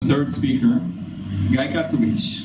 Third speaker, Katsovich.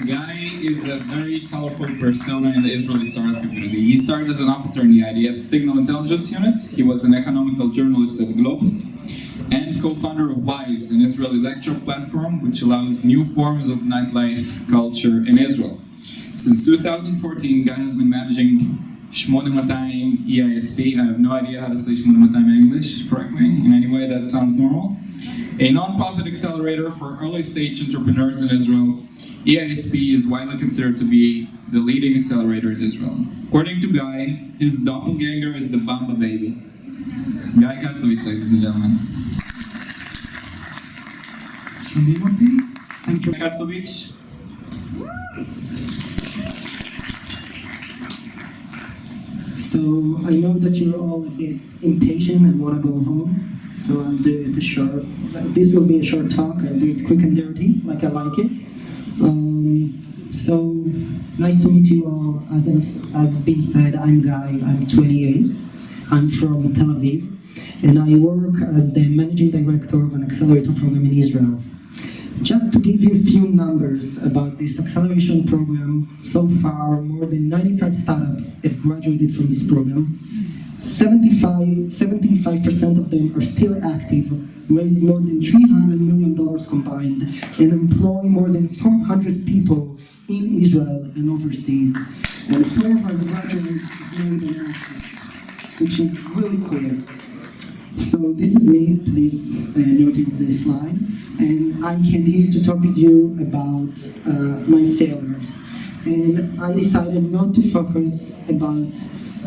Guy is a very colorful persona in the Israeli startup community. He started as an officer in the IDF Signal Intelligence Unit. He was an economical journalist at Globes and co-founder of WIZE, an Israeli lecture platform which allows new forms of nightlife culture in Israel. Since 2014, Guy has been managing 8200 EISP. I have no idea how to say 8200 in English correctly. In any way, that sounds normal. A non-profit accelerator for early-stage entrepreneurs in Israel. EISP is widely considered to be the leading accelerator in Israel. According to Guy, his doppelganger is the Bamba baby. Guy Katsovich, ladies and gentlemen. Thank you. Katsovich. So I know that you're all a bit impatient and want to go home. So I'll do it short. This will be a short talk. I'll do it quick and dirty, like I like it. So nice to meet you all. As been said, I'm Guy. I'm 28. I'm from Tel Aviv, and I work as the managing director of an accelerator program in Israel. Just to give you a few numbers about this acceleration program, so far more than 95 startups have graduated from this program. 75% of them are still active, raised more than $300 million combined, and employ more than 400 people in Israel and overseas. And 4 of our graduates have made an exit, which is really cool. So this is me, please notice this slide. And I came here to talk with you about my failures. And I decided not to focus about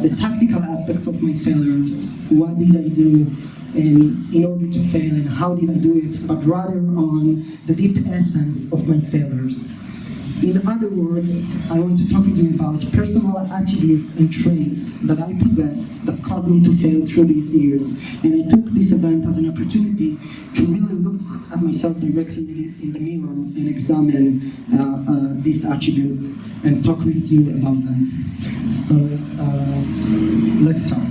the tactical aspects of my failures, what did I do in order to fail and how did I do it, but rather on the deep essence of my failures. In other words, I want to talk with you about personal attributes and traits that I possess that caused me to fail through these years. And I took this event as an opportunity to really look at myself directly in the mirror and examine these attributes and talk with you about them. So let's start.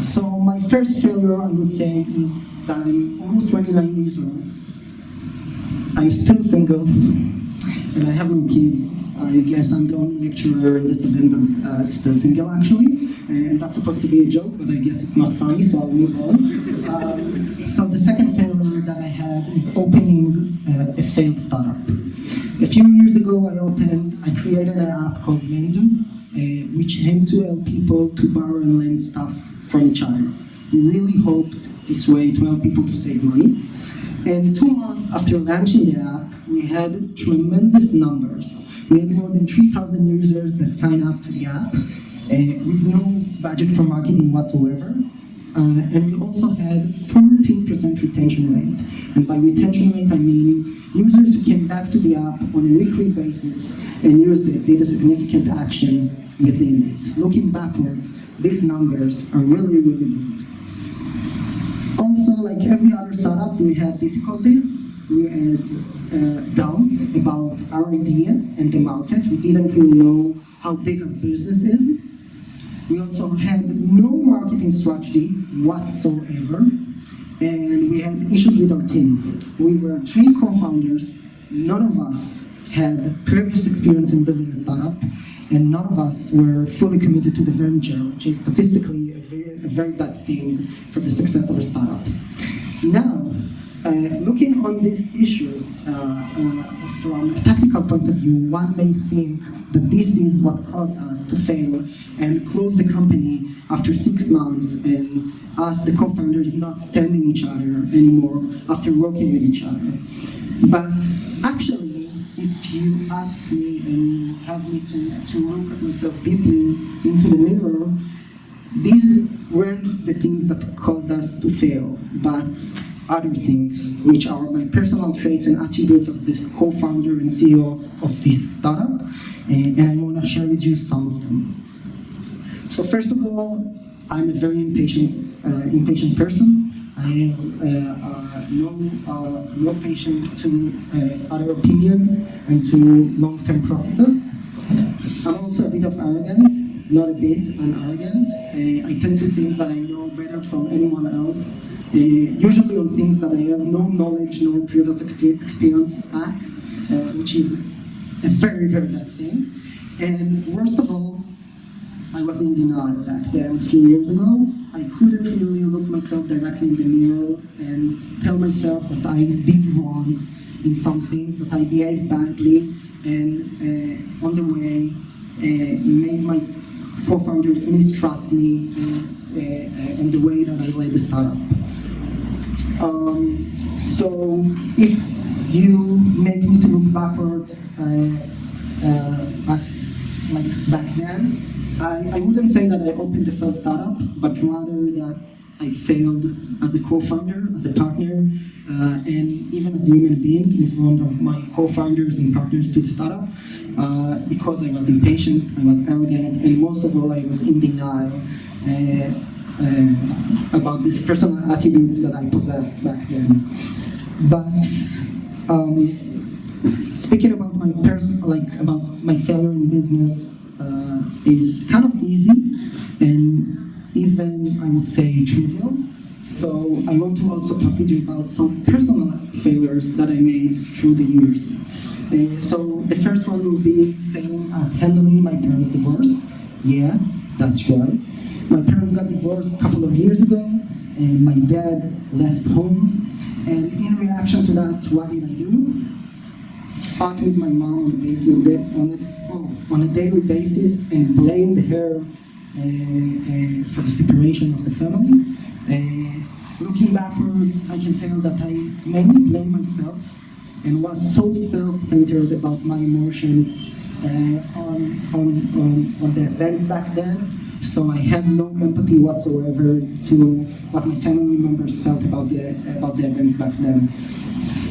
So my first failure, I would say, is that I'm almost 29 years old. I'm still single. And I have no kids. I guess I'm the only lecturer in this event that is still single, actually. And that's supposed to be a joke, but I guess it's not funny, so I'll move on. So the second failure that I had is opening a failed startup. A few years ago, I created an app called Lendo, which aimed to help people to borrow and lend stuff from each other. We really hoped this way to help people to save money. And 2 months after launching the app, we had tremendous numbers. We had more than 3,000 users that signed up to the app with no budget for marketing whatsoever. And we also had 14% retention rate. And by retention rate, I mean users who came back to the app on a weekly basis and used it, did a significant action within it. Looking backwards, these numbers are really, really good. Also, like every other startup, we had difficulties. We had doubts about our idea and the market. We didn't really know how big our business is. We also had no marketing strategy whatsoever. And we had issues with our team. We were 3 co-founders. None of us had previous experience in building a startup. And none of us were fully committed to the venture, which is statistically a very bad thing for the success of a startup. Now, looking on these issues from a tactical point of view, one may think that this is what caused us to fail and close the company after 6 months and us, the co-founders, not standing each other anymore after working with each other. But actually, if you ask me and have me to look at myself deeply into the mirror, these weren't the things that caused us to fail, but other things, which are my personal traits and attributes of the co-founder and CEO of this startup, and I want to share with you some of them. So first of all, I'm a very impatient person. I have no patience to other opinions and to long-term processes. I'm also a bit of arrogant, not a bit. I'm arrogant. I tend to think that I know better from anyone else, usually on things that I have no knowledge, no previous experience at, which is a very, very bad thing. And worst of all, I was in denial back then, a few years ago. I couldn't really look myself directly in the mirror and tell myself that I did wrong in some things, that I behaved badly, and on the way made my co-founders mistrust me and the way that I led the startup. So if you make me to look backward at like back then, I wouldn't say that I opened the first startup, but rather that I failed as a co-founder, as a partner, and even as a human being in front of my co-founders and partners to the startup, because I was impatient, I was arrogant, and most of all, I was in denial about these personal attributes that I possessed back then. But speaking about my about my failure in business is kind of easy and even I would say trivial. So I want to also talk with you about some personal failures that I made through the years. So the first one will be failing at handling my parents' divorce. Yeah, that's right. My parents got divorced a couple of years ago, and my dad left home. And in reaction to that, what did I do? Fought with my mom on a daily basis and blamed her for the separation of the family. Looking backwards, I can tell that I mainly blamed myself and was so self-centered about my emotions on the events back then. So I had no empathy whatsoever to what my family members felt about the events back then.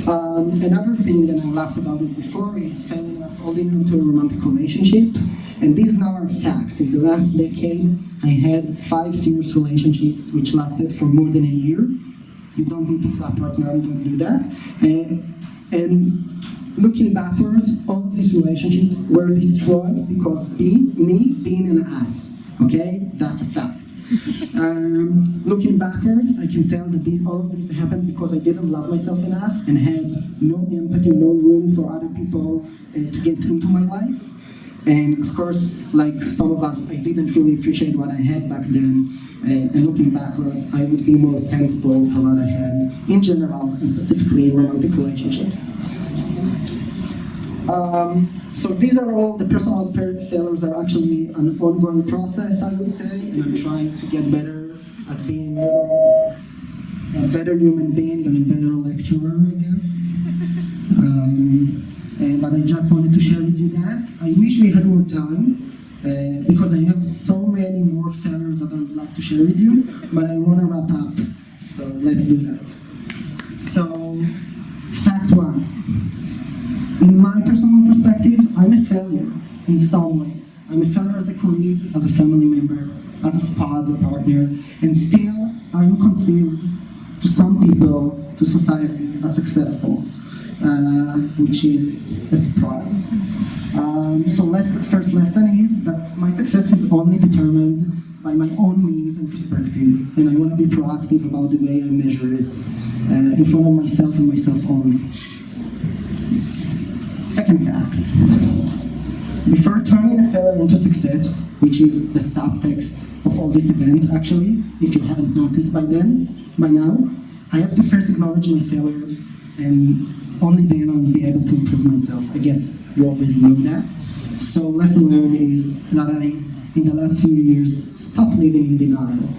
Another thing, and I laughed about it before, is failing at holding into a romantic relationship. And these now are facts. In the last decade, I had 5 serious relationships which lasted for more than a year. You don't need to clap right now, don't do that. And looking backwards, all of these relationships were destroyed because me being an ass. Okay, that's a fact. Looking backwards, I can tell that all of this happened because I didn't love myself enough and had no empathy, no room for other people to get into my life. And of course, like some of us, I didn't really appreciate what I had back then. And looking backwards, I would be more thankful for what I had in general, and specifically in romantic relationships. So these are all the personal failures are actually an ongoing process, I would say, and I'm trying to get better at being a better human being and a better lecturer, I guess. But I just wanted to share with you that. I wish we had more time, because I have so many more failures that I would like to share with you, but I want to wrap up, so let's do that. So, fact 1. In my personal perspective, I'm a failure in some ways. I'm a failure as a colleague, as a family member, as a spouse, a partner, and still I'm conceived to some people, to society, as successful, which is a surprise. So first lesson is that my success is only determined by my own means and perspective, and I want to be proactive about the way I measure it in front of myself and myself only. Second fact, before turning a failure into success, which is the subtext of all this event actually, if you haven't noticed by now, I have to first acknowledge my failure and only then I'll be able to improve myself. I guess you already know that. So lesson learned is that I, in the last few years, stopped living in denial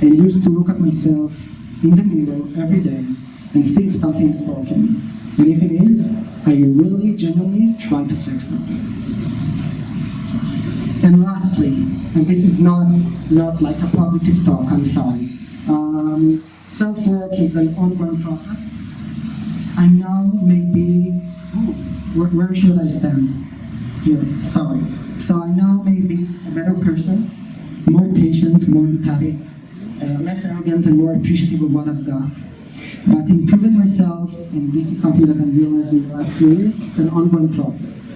and used to look at myself in the mirror every day and see if something is broken. And if it is, I really genuinely try to fix it. And lastly, and this is not like a positive talk, I'm sorry. Self-work is an ongoing process. I'm now maybe, where should I stand? Here, sorry. So I now may be a better person, more patient, more empathic, less arrogant and more appreciative of what I've got. But improving myself, and this is something that I realized in the last few years, it's an ongoing process.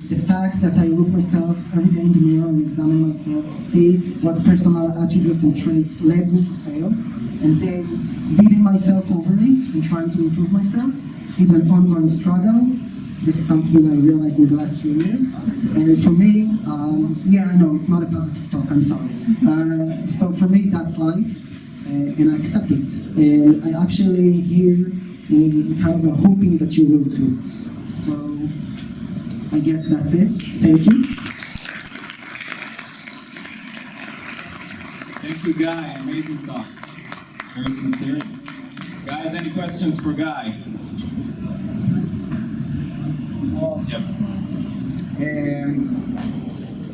The fact that I look myself every day in the mirror and examine myself, see what personal attributes and traits led me to fail, and then beating myself over it and trying to improve myself is an ongoing struggle. This is something I realized in the last few years. And for me, yeah, I know, it's not a positive talk, I'm sorry. So for me, that's life, and I accept it. And I actually here kind of hoping that you will too. So I guess that's it. Thank you. Thank you, Guy. Amazing talk. Very sincere. Guys, any questions for Guy? Yep.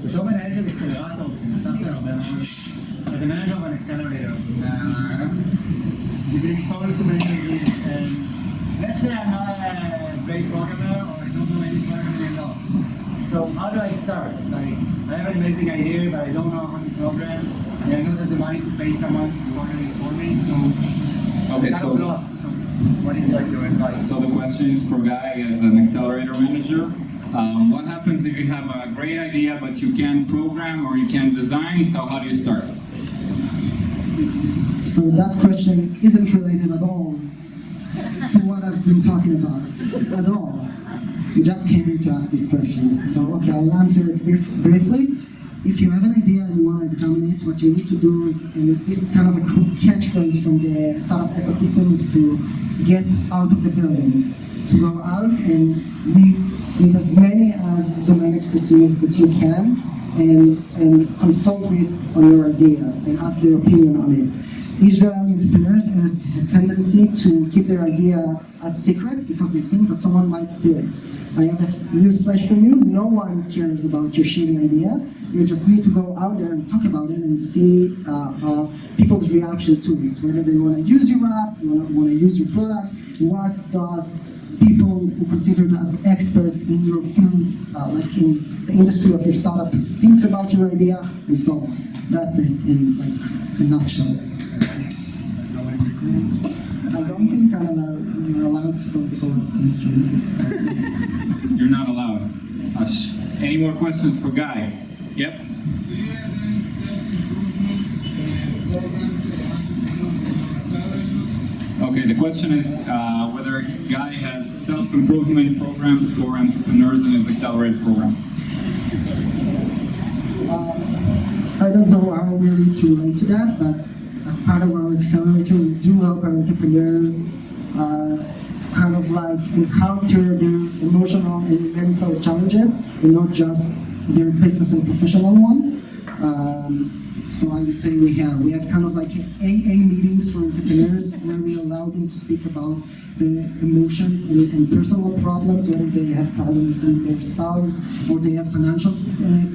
בתור מנהל של אקסלרטור, נחשפתי הרבה מאוד. As a manager of an accelerator, you've been exposed to many things, and let's say I'm not a great programmer, or I don't know any programming at all. So how do I start? Like, I have an amazing idea, but I don't know how to program, and I don't have the money to pay someone to program it for me, so Okay, I'm so kind of lost. So what is like your advice? So the question is for Guy as an accelerator manager. What happens if you have a great idea but you can't program or you can't design? So how do you start? So that question isn't related at all to what I've been talking about, at all. You just came here to ask this question. So, okay, I'll answer it briefly. If you have an idea and you want to examine it, what you need to do, and this is kind of a catchphrase from the startup ecosystem, is to get out of the building, to go out and meet with as many as domain expertise that you can, and consult with on your idea and ask their opinion on it. Israeli entrepreneurs have a tendency to keep their idea as secret because they think that someone might steal it. I have a news flash for you. No one cares about your shitty idea. You just need to go out there and talk about it and see people's reaction to it. Whether they want to use your app, want to use your product, what does people who consider as expert in your field, like in the industry of your startup, thinks about your idea, and so on. That's it in like a nutshell. I don't think you're allowed to follow the question. You're not allowed. Hush. Any more questions for Guy? Yep. Okay, the question is whether Guy has self-improvement programs for entrepreneurs in his accelerator program. I don't know how really to relate to that, but as part of our accelerator, we do help our entrepreneurs kind of like encounter their emotional and mental challenges, and not just their business and professional ones. So I would say we have kind of like AA meetings for entrepreneurs where we allow them to speak about the emotions and personal problems, whether they have problems with their spouse or they have financial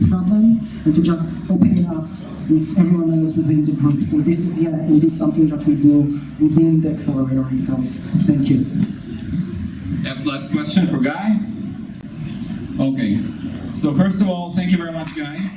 problems, and to just open it up with everyone else within the group. So this is, yeah, indeed something that we do within the accelerator itself. Thank you. Yep, last question for Guy. Okay, so first of all, thank you very much, Guy.